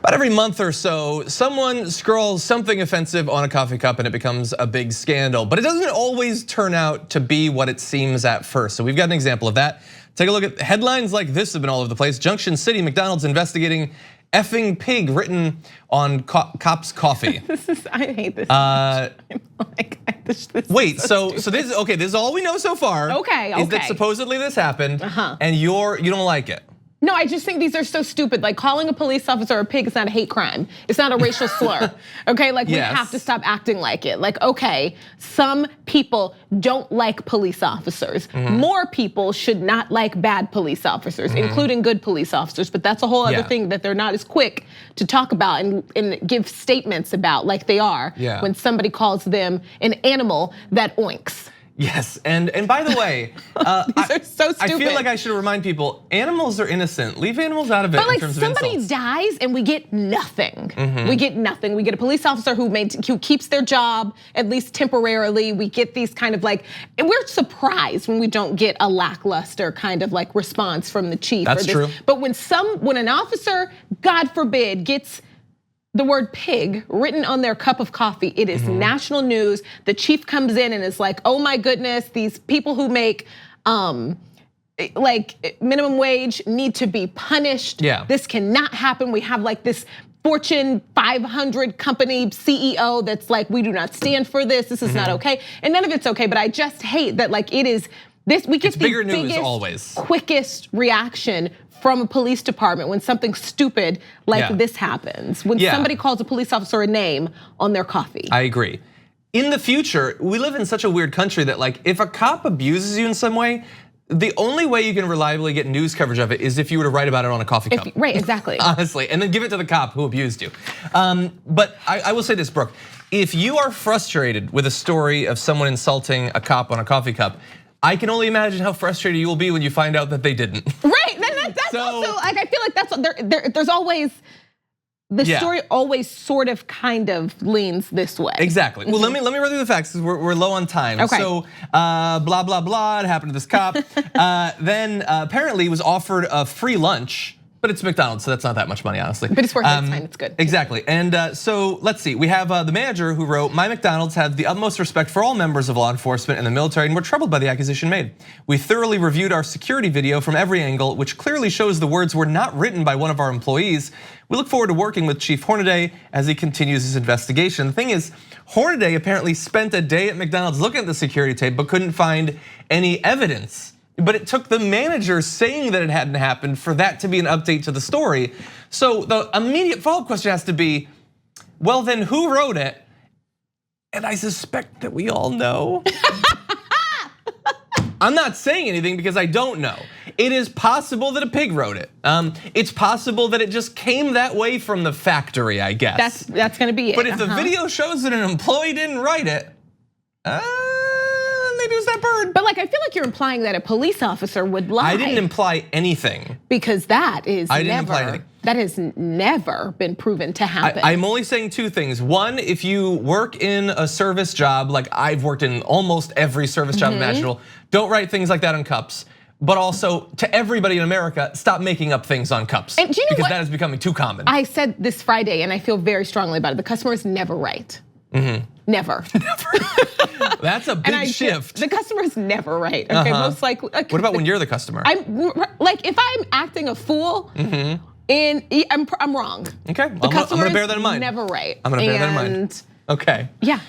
About every month or so, someone scrawls something offensive on a coffee cup and it becomes a big scandal. But it doesn't always turn out to be what it seems at first. So we've got an example of that. Take a look at headlines like this have been all over the place. Junction City McDonald's investigating effing pig written on cop's coffee. I hate this. Wait, so this is okay. This is all we know so far. Okay. Is that supposedly this happened, and you don't like it? No, I just think these are so stupid. Like calling a police officer a pig is not a hate crime. It's not a racial slur, okay? Like we have to stop acting like it. Like, okay, some people don't like police officers. More people should not like bad police officers, including good police officers. But that's a whole other thing that they're not as quick to talk about and give statements about like they are when somebody calls them an animal that oinks. Yes, and by the way, these are so stupid. I feel like I should remind people, animals are innocent. Leave animals out of it. But like in terms somebody of dies and we get nothing. We get nothing. We get a police officer who keeps their job, at least temporarily. We get these kind of like, and we're surprised when we don't get a lackluster kind of like response from the chief. That's true. But when an officer, God forbid, gets the word pig written on their cup of coffee, it is national news. The chief comes in and is like, oh my goodness, these people who make like minimum wage need to be punished. This cannot happen. We have like this Fortune 500 company CEO that's like, we do not stand for this. This is not okay. And none of it's okay, but I just hate that like it is this, we get the bigger news biggest, always. Quickest reaction from a police department when something stupid like this happens. When somebody calls a police officer a name on their coffee. I agree. In the future, we live in such a weird country that like if a cop abuses you in some way, the only way you can reliably get news coverage of it is if you were to write about it on a coffee cup. Right, exactly. Honestly, and then give it to the cop who abused you. But I will say this, Brooke, if you are frustrated with a story of someone insulting a cop on a coffee cup, I can only imagine how frustrated you will be when you find out that they didn't. Right, that's also like I feel like that's what there's always the story always sort of kind of leans this way. Exactly. Well, let me run through the facts because we're low on time. Okay. So blah blah blah. It happened to this cop. Then apparently was offered a free lunch. But it's McDonald's, so that's not that much money, honestly. But it's worth it, it's fine, it's good. Exactly, and so let's see. We have the manager who wrote, "My McDonald's have the utmost respect for all members of law enforcement and the military, and we're troubled by the accusation made. We thoroughly reviewed our security video from every angle, which clearly shows the words were not written by one of our employees. We look forward to working with Chief Hornaday as he continues his investigation." The thing is, Hornaday apparently spent a day at McDonald's looking at the security tape, but couldn't find any evidence. But it took the manager saying that it hadn't happened for that to be an update to the story. So the immediate follow-up question has to be, well then who wrote it? And I suspect that we all know. I'm not saying anything because I don't know. It is possible that a pig wrote it. It's possible that it just came that way from the factory, I guess. That's gonna be it. But if the video shows that an employee didn't write it, maybe it was that bird. But like, I feel like you're implying that a police officer would lie. I didn't imply anything. Because that is I didn't imply anything. That has never been proven to happen. I'm only saying two things. One, if you work in a service job, like I've worked in almost every service job imaginable, don't write things like that on cups. But also, to everybody in America, stop making up things on cups. And do you know because what? that is becoming too common. I said this Friday, and I feel very strongly about it. The customers never write. Never. That's a big shift. The customer's never right. Okay, most likely. What about when you're the customer? I'm like, if I'm acting a fool, and I'm wrong. Okay, I'm gonna bear that in mind. Never right. I'm gonna bear that in mind. Okay. Yeah.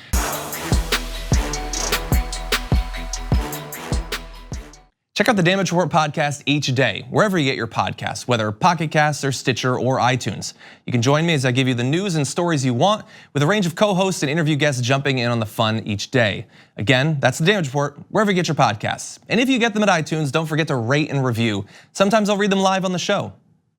Check out the Damage Report podcast each day, wherever you get your podcasts, whether Pocket Casts or Stitcher or iTunes. You can join me as I give you the news and stories you want, with a range of co-hosts and interview guests jumping in on the fun each day. Again, that's the Damage Report, wherever you get your podcasts. And if you get them at iTunes, don't forget to rate and review. Sometimes I'll read them live on the show.